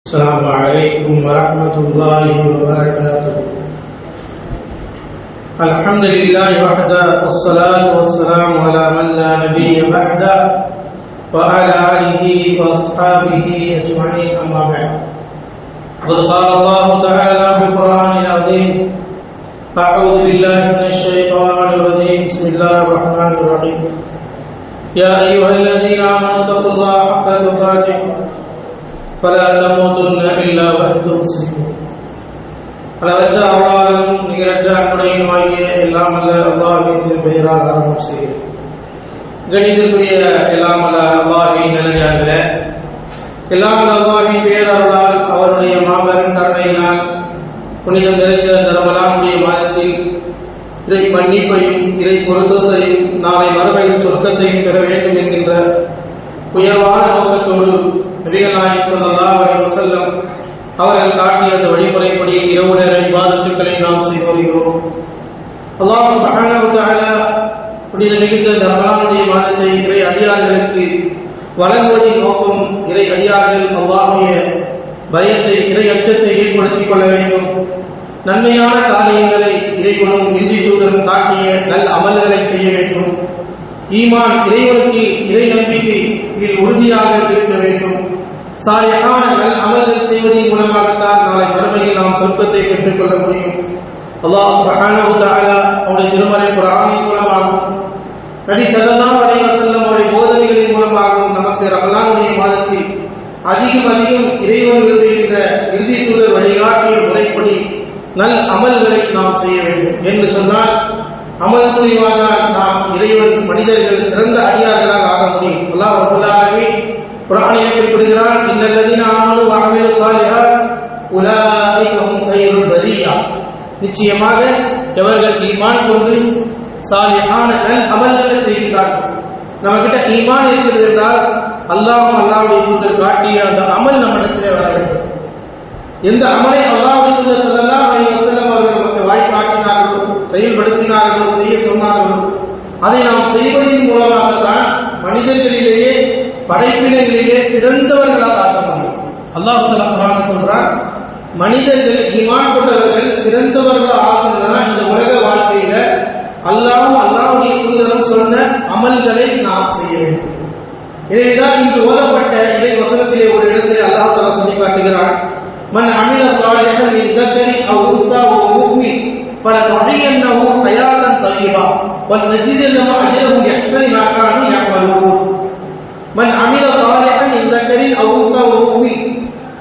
السلام عليكم ورحمة الله وبركاته. الحمد لله وحده والصلاة والسلام على من لا نبي بعده وعلى آله وأصحابه أجمعين أما بعد. قد قال الله تعالى في القرآن العظيم: أعوذ بالله من الشيطان الرجيم. بسم الله الرحمن الرحيم. يا أيها الذين آمنوا اتقوا الله حق تقاته فلا تموتن إلا وأنتم مسلمون. அளவற்ற அருளாளனும் நிகரற்ற அன்புடையும் ஆகிய எல்லாம் அல்ல அல்லாஹ்வின் திருப்பெயரால் ஆரம்பம் செய்கிறேன். கணிதற்குரிய எல்லாம் அல்ல அல்லாஹ்வின் நல்லடியார்களே, எல்லாம் அல்ல அல்லாஹ்வின் பேரருளால் அவருடைய மாபெரும் கருணையினால் புனிதம் நிறைந்த தரமலாமுடைய மாதத்தில் இறை மன்னிப்பையும் இறை பொருத்தத்தையும் நாளை மறுமையில் சொர்க்கத்தையும் பெற வேண்டும் என்கின்ற உயர்வான நோக்கத்தோடு நபிகள் நாயகம் ஸல்லல்லாஹு அலைஹி வஸல்லம் அவர்கள் காட்டிய அந்த வழிமுறைப்படி இரவு நேர இபாதத்துக்களை நாம் செய்து வருகிறோம். அல்லாஹ் சுப்ஹானஹு வ தஆலா புனித மிகுந்த ரமலானுடைய மாதத்தை இறை அடியார்களுக்கு வழங்குவதின் நோக்கம் இறை அடியார்கள் அல்லாஹ்வுடைய பயத்தை இறை அச்சத்தை ஏற்படுத்திக் கொள்ள வேண்டும், நன்மையான காரியங்களை இறைவனும் இறுதி தூதரும் காட்டிய நல் அமல்களை செய்ய வேண்டும், ஈமான் இறைவனுக்கு இறை நம்பிக்கையில் உறுதியாக இருக்க வேண்டும், சாலிஹான நல் அமல்கள் செய்வதன் மூலமாகத்தான் நாளை மறுமையில் நாம் சொர்க்கத்தை பெற்றுக்கொள்ள முடியும். அல்லாஹ் சுப்ஹானஹு வ தஆலா அவருடைய திருமறை குர்ஆனின் மூலமாகவும் நபி ஸல்லல்லாஹு அலைஹி வஸல்லம் அவருடைய போதனைகளின் மூலமாகவும் நமக்கு ரமலானுடைய மாதத்தில் அதிகம் இறைவன் விரும்புகின்ற இறுதி தூதர் வழிகாட்டிய முறைப்படி நல் அமல்களை நாம் செய்ய வேண்டும் என்று சொன்னால் அமல் மூலியமாக நாம் இறைவன் மனிதர்கள் சிறந்த அடியார்களாக ஆக முடியும். அல்லாஹ் ரப்பல் ஆலமீன் குர்ஆனில் குறிப்பிடுகிறார்: இன்னல்லதீன ஆமனு வ அமிலு ஸாலிஹாத் உலாயிக ஹும் கைருல் பரியா. நிச்சயமாக எவர்கள் ஈமான் கொண்டு சாலிஹான நல் அமல்களை செய்கிறார்கள். நம்மகிட்ட ஈமான் இருக்கிறது என்றால் அல்லாஹ்வுடைய தூதர் காட்டிய அந்த அமல் நம்மிடத்திலே வர வேண்டும். எந்த அமலை அல்லாஹ்வுடைய தூதர் ஸல்லல்லாஹு அலைஹி வஸல்லம் அவர்கள் நமக்கு வழிகாட்டினார்களோ, செயல்படுத்தினார்களோ, செய்ய சொன்னார்களோ, அதை நாம் செய்வதன் மூலமாகத்தான் மனிதர்களிலேயே படைப்பினங்களிலே சிறந்தவர்களாக ஆக முடியும். அல்லாஹ் தஆலா குர்ஆனில் சொல்றார், மனிதர்கள் ஈமான் கொண்டவர்கள் சிறந்தவர்களாக ஆகணும்னா இந்த உலக வாழ்க்கையில அல்லாஹ்வுடைய தூதரும் சொன்ன அமல்களை நாம் செய்ய வேண்டும். எனவேதான் இன்று ஓதப்பட்ட இறை வசனத்திலே ஒரு இடத்திலே அல்லாஹ் தஆலா சொல்லி காட்டுகிறார்: மன் அமில ஸாலிஹன் மின் ذكر أو أنثى وهو مؤمن فلنحيينه حياة طيبة ولنجزينهم أجرهم بأحسن ما كانوا يعملون. மன் அமில ஸாலிஹன் மின் ذكر أو أنثى وهو مؤمن,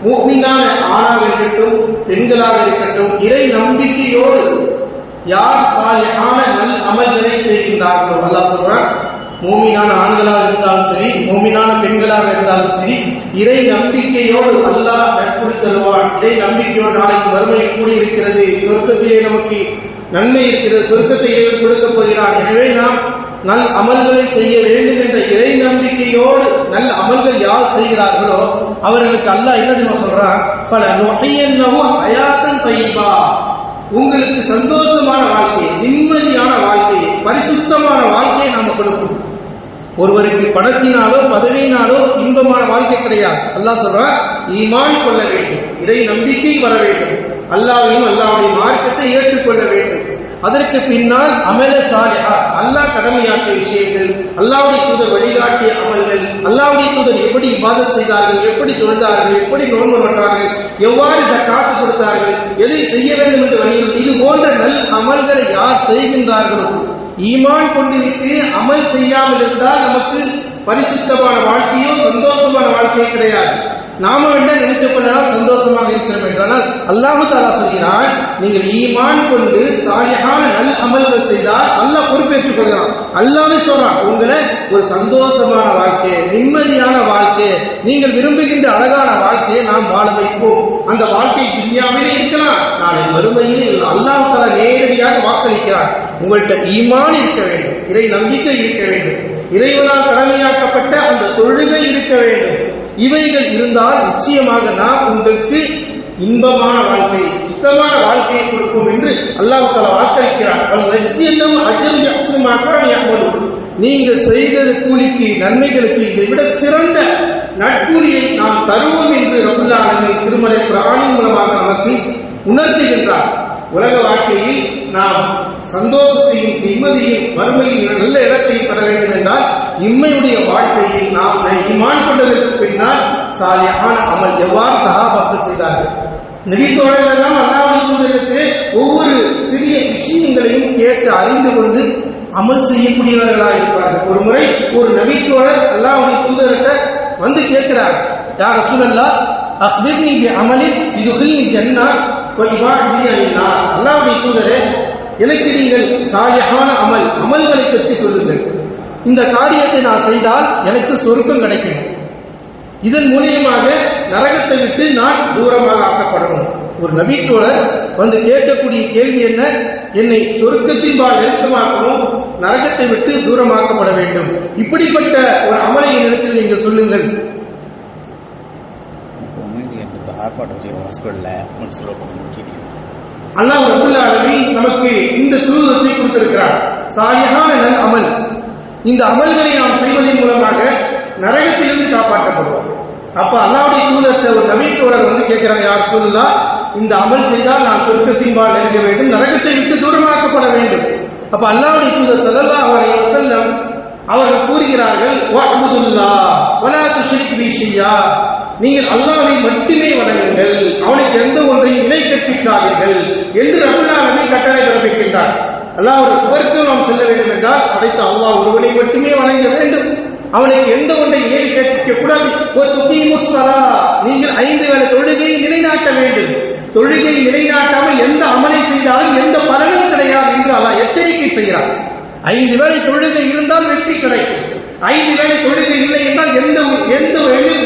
முஃமினான ஆணாக இருக்கட்டும் பெண்களாக இருக்கட்டும், இறை நம்பிக்கையோடு யார் சாலிஹான நல் அமல்களை செய்கின்றார்களோ, அல்லாஹ் சொல்றான், மூமினான ஆண்களாக இருந்தாலும் சரி, மூமினான பெண்களாக இருந்தாலும் சரி, இறை நம்பிக்கையோடு அல்லாஹ் நட்புறி தருவான். இறை நம்பிக்கையோடு நாளைக்கு வறுமை கூடியிருக்கிறது, சொர்க்கத்திலே நமக்கு நன்மை இருக்கிறது, சொர்க்கத்தை இறைவன் கொடுக்கப் போகிறான். எனவே நாம் நல் அமல்களை செய்ய வேண்டும் என்ற இறை நம்பிக்கையோடு நல்ல அமல்கள் யார் செய்கிறார்களோ அவர்களுக்கு அல்லாஹ் என்ன தெரியுமா சொல்றான்? ஃபலனுஹியன்னஹு ஹயாத்தன் தய்யிபா. உங்களுக்கு சந்தோஷமான வாழ்க்கை, நிம்மதியான வாழ்க்கை, பரிசுத்தமான வாழ்க்கையை நாம கொடுக்கும். ஒருவருக்கு பணத்தினாலோ பதவியினாலோ இன்பமான வாழ்க்கை கிடையாது. அல்லாஹ் சொல்றான், ஈமான் கொள்ள வேண்டும், இறை நம்பிக்கை வர வேண்டும், அல்லாஹ்வையும் அல்லாஹ்வுடைய மார்க்கத்தை ஏற்றுக்கொள்ள வேண்டும். அதற்கு பின்னால் அமல சாலிஹா, அல்லாஹ் கடமையாக்கிய விஷயங்கள், அல்லாஹ்வுடைய தூதர் வழிகாட்டிய அமல்கள், அல்லாஹ்வுடைய தூதர் எப்படி இபாதத் செய்தார்கள், எப்படி தொழுதார்கள், எப்படி நோன்பு நோற்றார்கள், எவ்வாறு ஸகாத் கொடுத்தார்கள், எதை செய்ய வேண்டும் என்று வலியுறுத்தி இது போன்ற நல் அமல்களை யார் செய்கின்றார்களோ, ஈமான் கொண்டுவிட்டு அமல் செய்யாமல் இருந்தால் நமக்கு பரிசுத்தமான வாழ்க்கையோ சந்தோஷமான வாழ்க்கையோ கிடையாது. நாம வேண்டாம் நினைத்துக் கொள்ளலாம் சந்தோஷமாக இருக்கிறோம் என்றால் அல்லாஹ் தஆலா சொல்கிறான், நீங்கள் ஈமான் கொண்டு சாலிஹான நல் அமல்கள் செய்தால் அல்லாஹ் பொறுப்பேற்றுக் கொள்கிறான். அல்லாஹ்வே சொல்றான், உங்களை ஒரு சந்தோஷமான வாழ்க்கை, நிம்மதியான வாழ்க்கை, நீங்கள் விரும்புகின்ற அழகான வாழ்க்கையை நாம் வாழ வைப்போம். அந்த வாழ்க்கை துன்யாவிலே இருக்கலாம், நாளை மறுமையிலே அல்லாஹ் தஆலா நேரடியாக வாக்களிக்கிறான். உங்கள்கிட்ட ஈமான் இருக்க வேண்டும், இறை நம்பிக்கை இருக்க வேண்டும், இறைவனால் கடமையாக்கப்பட்ட அந்த தொழுகை இருக்க வேண்டும். இவைகள் இருந்தால் நிச்சயமாக நாம் உங்களுக்கு இன்பமான வாழ்க்கை, சுத்தமான வாழ்க்கையை கொடுக்கும் என்று அல்லாஹ் தஆலா வாக்களிக்கிறார். நீங்கள் செய்த கூலிக்கு, நன்மைகளுக்கு இதை விட சிறந்த நட்புரியை நாம் தருவோம் என்று ரப்பல் ஆலமீன் திருமறை உணர்த்துகின்றார். உலக வாழ்க்கையில் நாம் சந்தோஷத்தையும் நிம்மதியும் வறுமையில் நல்ல இடத்தையும் பெற வேண்டும் என்றால் இம்மையுடைய வாழ்க்கையில் நாம் ஈமான் கொண்டதற்கு பின்னால் சாலிஹான அமல் எவ்வாறு சஹாபாக்கள் செய்தார்கள். நபித்தோழர்கள் எல்லாம் அல்லாஹ்வுடைய ஒவ்வொரு சிறிய விஷயங்களையும் கேட்டு அறிந்து கொண்டு அமல் செய்யக்கூடியவர்களாக இருப்பார்கள். ஒரு முறை ஒரு நபித்தோழர் அல்லாஹ்வுடைய தூதர்கிட்ட வந்து கேட்கிறார், யா ரசூலல்லாஹ் அக்பிர்னி பி அமலின் யுதுகில்னி ஜன்னத் வ இபாஅதி அன்னார். அல்லாஹ்வுடைய தூதரே, எனக்கு நீங்கள் சாலிஹான அமல்களை பற்றி சொல்லுங்கள். இந்த காரியத்தை நான் செய்தால் எனக்கு சொர்க்கம் கிடைக்கும். இதன் மூலியமாக நரகத்தை விட்டு நான் தூரமாக ஆக்கப்படணும். ஒரு நபித்தோழர் வந்து கேட்கக்கூடிய கேள்வி என்ன? என்னை சொர்க்கத்தின்பால் நெருக்கமாக்கணும், நரகத்தை விட்டு தூரமாக்கப்பட வேண்டும். இப்படிப்பட்ட ஒரு அமலை என்னிடத்தில் நீங்கள் சொல்லுங்கள். அல்லாஹ் ரப்பல் ஆலமீன் நமக்கு இந்த தூதுவத்தை கொடுத்திருக்கிறார், சாலிஹான நல் அமல். இந்த அமல்களை நாம் செய்வதன் மூலமாக நரகத்திலிருந்து காப்பாற்றப்படுவோம். அப்ப அல்லாஹ்வுடைய தூதர் ஒரு நபித்தோழர் வந்து கேட்கிறாங்க, யார் சொல்லலாம், இந்த அமல் செய்தால் நான் சொர்க்கத்தின்பால் நெருங்க வேண்டும், நரகத்தை விட்டு தூரமாக்கப்பட வேண்டும். அப்ப அல்லாஹ்வுடைய தூதர் ஸல்லல்லாஹு அலைஹி வஸல்லம் அவர்கள் கூறுகிறார்கள், வஅபுதுல்லாஹ் வலா துஷ்ரிக் பிஹி ஷையா, நீங்கள் அல்லாஹ்வை மட்டுமே வணங்குங்கள், அவனுக்கு எந்த ஒன்றையும் இணை கற்பிக்காதீர்கள் என்று ரப்பல் ஆலமீன் கட்டளை பிறப்பிக்கின்றார். அல்லாஹ்வுடைய சுவர்க்கம் நாம் செல்ல வேண்டும் என்றால் படைத்த அல்லாஹ் ஒருவனை மட்டுமே வணங்க வேண்டும், அவனுக்கு எந்த ஒன்றை இணை கற்பிக்க கூடாது. நீங்கள் 5 வேளை தொழுகையை நிலைநாட்ட வேண்டும். தொழுகை நிலைநாட்டாமல் எந்த அமலை செய்தாலும் எந்த பலனும் கிடையாது என்று அல்லாஹ் எச்சரிக்கை செய்கிறார். 5 வேளை தொழுகை இருந்தால் வெற்றி கிடைக்கும். 5 வேளை தொழுகை இல்லை என்றால் எந்த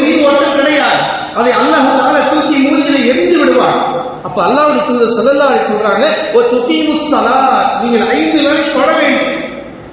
உயிர் ஓட்டம் கிடையாது. அதை அல்லாஹ் தஆலா தூக்கி மூஞ்சில எரிந்து விடுவார். அப்ப அல்லாஹ்வுடைய தூதர் ஸல்லல்லாஹு அலைஹி சொல்றாங்க, ஓ துகீமுஸ் ஸலாத், நீங்கள் 5 வேளை தொழ வேண்டும்.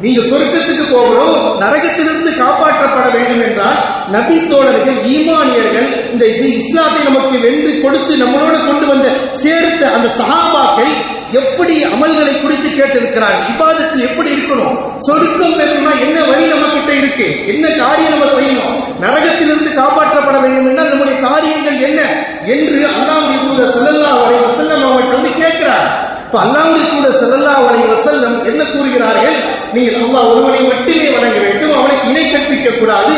நீங்க சொர்க்கத்துக்கு போகணும், நரகத்திலிருந்து காப்பாற்றப்பட வேண்டும் என்றால் நபி தோழர்கள் ஈமானியர்கள் இந்த இஸ்லாத்தை நமக்கு வென்று கொடுத்து நம்மளோடு கொண்டு வந்து சேர்த்த அந்த சஹாபாக்கள் எப்படி அமல்களை குறித்து கேட்டிருக்கிறார்கள். இபாதத்து எப்படி இருக்கணும், சொர்க்கம் பெறணும்னா என்ன வழி நம்ம கிட்ட இருக்கு, என்ன காரியம் நம்ம செய்யணும், நரகத்திலிருந்து காப்பாற்றப்பட வேண்டும் என்றால் நம்முடைய காரியங்கள் என்ன என்று அல்லாஹ்வுடைய தூதர் ஸல்லல்லாஹு அலைஹி வஸல்லம் அவர்கள் வந்து கேட்கிறார். இப்ப அல்லாஹ்வுடைய தூதர் ஸல்லல்லாஹு அலைஹி வஸல்லம் என்ன கூறுகிறார்கள்? நீங்கள் அல்லாஹ் ஒருவனை மட்டுமே வணங்க வேண்டும், அவனுக்கு இணை கற்பிக்க கூடாது.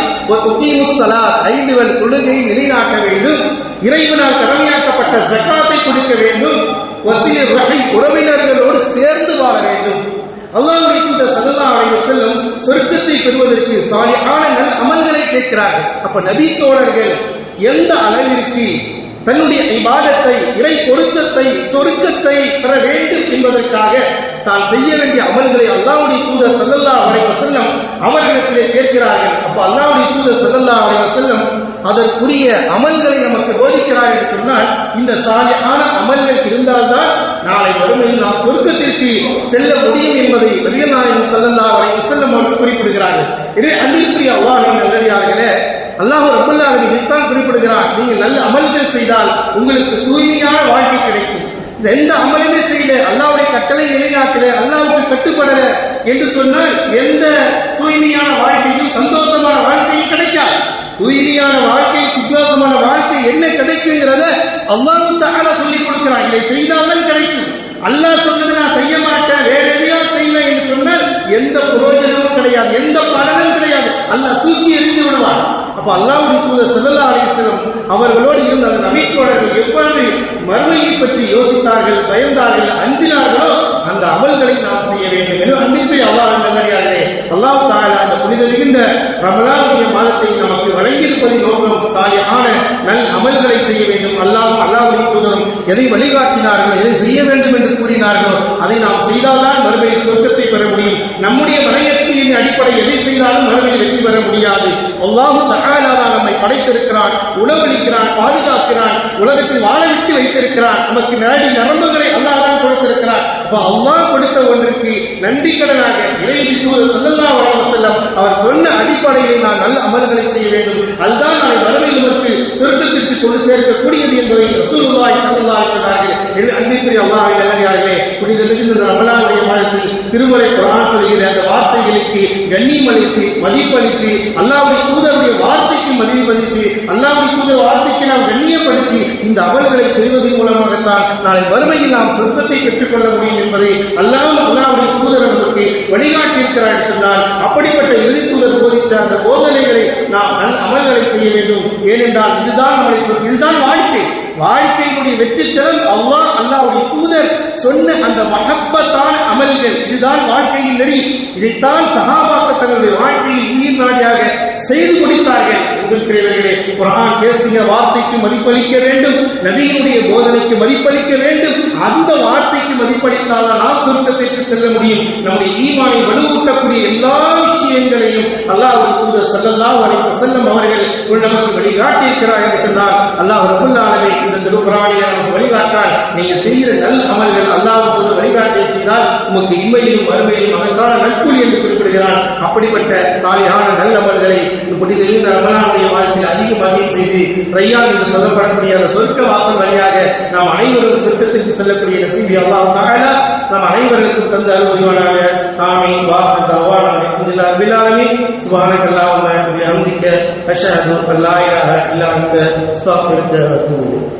5 வேளை தொழுகையை நிலைநாட்ட வேண்டும், இறைவனால் கடமையாக்கப்பட்ட ஜகாத்தை கொடுக்க வேண்டும், வஸீர் ரஹீம் உறவினர்களோடு சேர்ந்து வாழ வேண்டும். அல்லாஹ்வுடைய தூதர் ஸல்லல்லாஹு அலைஹி வஸல்லம் சொர்க்கத்தை பெறுவதற்கு சாலிஹான நல் அமல்களை கேட்கிறார்கள். அப்ப நபி தோழர்கள் எந்த அளவிற்கு தன்னுடைய இபாதத்தை, இறை பொருத்தத்தை, சொர்க்கத்தை பெற வேண்டும் என்பதற்காக தான் செய்ய வேண்டிய அமல்களை அல்லாஹ்வுடைய தூதர் ஸல்லல்லாஹு அலைஹி வஸல்லம் அவர்களிடத்திலே கேட்கிறார்கள். அப்ப அல்லாஹ்வுடைய தூதர் ஸல்லல்லாஹு அலைஹி வஸல்லம் அதற்குரிய அமல்களை நமக்கு போதிக்கிறார் என்று சொன்னால், இந்த சாலிஹான அமல்கள் இருந்தால்தான் நாளை மறுமையில் நாம் சொர்க்கத்திற்கு செல்ல முடியும் என்பதை நபிகள் நாயகம் ஸல்லல்லாஹு அலைஹி வஸல்லம் அவர்கள் குறிப்பிடுகிறார்கள். இதே அன்பிற்குரிய அல்லாஹ்வின் நல்லடியார்களே, அல்லாஹ் ரப்பல் ஆலமீன் இதைத்தான் குறிப்பிடுகிறார், நீங்கள் நல்ல அமல்கள் செய்தால் உங்களுக்கு தூய்மையான வாழ்க்கை கிடைக்கும். எந்த அமலுமே செய்யல, அல்லாஹ்வுடைய கட்டளை நிலைநாட்டல, அல்லாஹ்வுக்கு கட்டுப்படல என்று சொன்னால் எந்த தூய்மையான வாழ்க்கையும் சந்தோஷமான வாழ்க்கையும் கிடைக்காது. தூய்மையான வாழ்க்கை, சுத்தமான வாழ்க்கை என்ன கிடைக்குங்கிறத அல்லாஹ் தஆலா சொல்லிக் கொடுக்கிறான். இதை செய்தால்தான் கிடைக்கும். அல்லாஹ் சொன்னது நான் செய்ய மாட்டேன், வேற எதையா செய்வேன் என்று சொன்னால் எந்த பிரயோஜனமும் கிடையாது, எந்த பலனும் கிடையாது. அல்லாஹ் தூக்கி எறிந்து விடுவான். அப்ப அல்லாஹ்வுடைய தூதர் ஸல்லல்லாஹு அலைஹி வஸல்லம் அவர்களோடு இருந்த அந்த நபித்தோழர்கள் எவ்வாறு மறுமையை பற்றி யோசித்தார்கள், பயந்தார்கள், அஞ்சினார்களோ அந்த அமல்களை நாம் செய்ய வேண்டும் என்று அன்பிற்குரிய அல்லாஹ்வின் நல்லடியார்களே, அல்லாஹ் தஆலா அந்த புனித மிகுந்த ரமலானுடைய மாதத்தை நமக்கு வழங்கியிருப்பதின் நோக்கம் சாலிஹான நல் அமல்களை செய்ய வேண்டும். அல்லாஹ்வுடைய தூதரும் எதை வழிகாட்டினார்களோ, எதை செய்ய வேண்டும் என்று கூறினார்களோ அதை நாம் செய்தால்தான் மறுமையில் சொர்க்கத்தை பெற முடியும். நம்முடைய வரையத்தின் அடிப்படை எதை செய்தாலும் மறுமையில் வெற்றி பெற முடியாது. அல்லாஹ் தஆலா நம்மை படைத்திருக்கிறான், உணவளிக்கிறான், பாதுகாக்கிறான், உலகத்தில் வாழ வைத்து வைத்திருக்கிறான். நமக்கு நாடி நரம்புகளை அல்லாஹ் தான் கொடுத்திருக்கிறான். அப்ப அல்லாஹ் கொடுத்த ஒன்றுக்கு நன்றி கடனாக இறை தூதர் ஸல்லல்லாஹு அலைஹி வஸல்லம் அவர் சொன்ன அடிப்படையில் நான் நல்ல அமல்களை செய்ய வேண்டும். அதுதான் நாளை மறுமையில் நமக்கு சொர்க்கத்திற்கு கொண்டு சேர்க்கக்கூடியது என்பதை ரசூலுல்லாஹி ஸல்லல்லாஹு அலைஹி வஸல்லம் எனவே அன்பிற்குரிய அல்லாஹ்வின் நல்லடியார்களே, புனித மிகுந்த ரமலானுடைய மாதத்தில் திருமறை குர்ஆன் சொல்கிற அந்த வார்த்தைகளுக்கு கண்ணியமளித்து மதிப்பளித்து, அல்லாஹ்வுடைய தூதருடைய வார்த்தைக்கு மதிப்பளித்து, அல்லாஹ்வுடைய தூதர் வார்த்தைக்கு நாம் கண்ணியப்படுத்தி இந்த அமல்களை செய்வதன் மூலமாக தான் நாளை மறுமையில் நாம் சொர்க்கத்தை பெற்றுக்கொள்ள முடியும் என்பதை அல்லாஹ்வுடைய தூதர் நமக்கு வழிகாட்டியிருக்கிறார் என்று சொன்னால் அப்படிப்பட்ட இறுதி தூதர் போதித்த அந்த போதனைகளை நாம் அமல்களை செய்ய வேண்டும். ஏனென்றால் இதுதான் வாழ்க்கையினுடைய வெற்றி திறன். அல்லாஹ்வுடைய தூதர் சொன்ன அந்த மஹப்பத்தான அமல்கள், இதுதான் வாழ்க்கையின் நெறி. இதைத்தான் சஹாபாக்கள் தங்களுடைய வாழ்க்கையில் உயிர் நாடியாக செய்து முடித்தார்கள். உங்களுக்குரியவர்களே, குர்ஆன் பேசுகிற வார்த்தைக்கு மதிப்பளிக்க வேண்டும், நபியினுடைய போதனைக்கு மதிப்பளிக்க வேண்டும். அந்த வார்த்தைக்கு மதிப்பளித்தால்தான் நாம் சொர்க்கத்திற்கு செல்ல முடியும். நம்முடைய ஈமானை வலுவூட்டக்கூடிய எல்லா விஷயங்களையும் அல்லாஹ்வுடைய தூதர் ஸல்லல்லாஹு அலைஹி வஸல்லம் அவர்கள் நமக்கு வழிகாட்டியிருக்கிறார் என்று சொன்னால், அல்லாஹ் ரப்பல் ஆலமீன் இந்த திருக்குர்ஆனில் நமக்கு வழிகாட்டால் நீங்க செய்கிற நல்ல அமல்கள் அல்லாஹ்வுடைய தூதர் வழிகாட்டி செய்தால் உமக்கு இம்மையிலும் மறுமையிலும் அதற்கான நற்கூலி என்று குறிப்பிடுகிறார். அப்படிப்பட்ட சாலிஹான நல்ல அமல்களை புனித ரமலானுடைய வாழ்க்கையில் அதிகமாக செய்து ரையான் என்று சொல்லப்படக்கூடிய அந்த சொர்க்க வாசல் வழியாக நாம் அனைவரும் சொர்க்கத்திற்கு செல்லக்கூடிய நசீபை அல்லாஹ் தஆலா நாம் அனைவருக்கும் தந்து அருள் புரிவானாக. ஆமீன். வாஹிர் தஅவானா அல்ஹம்துலில்லாஹி ரப்பில் ஆலமீன். சுப்ஹானக்கல்லாஹும்ம வ பிஹம்திக அஷ்ஹது அன் லா இலாஹா இல்லா அன்த அஸ்தக்ஃபிருக வ அத்தூபு இலைக்.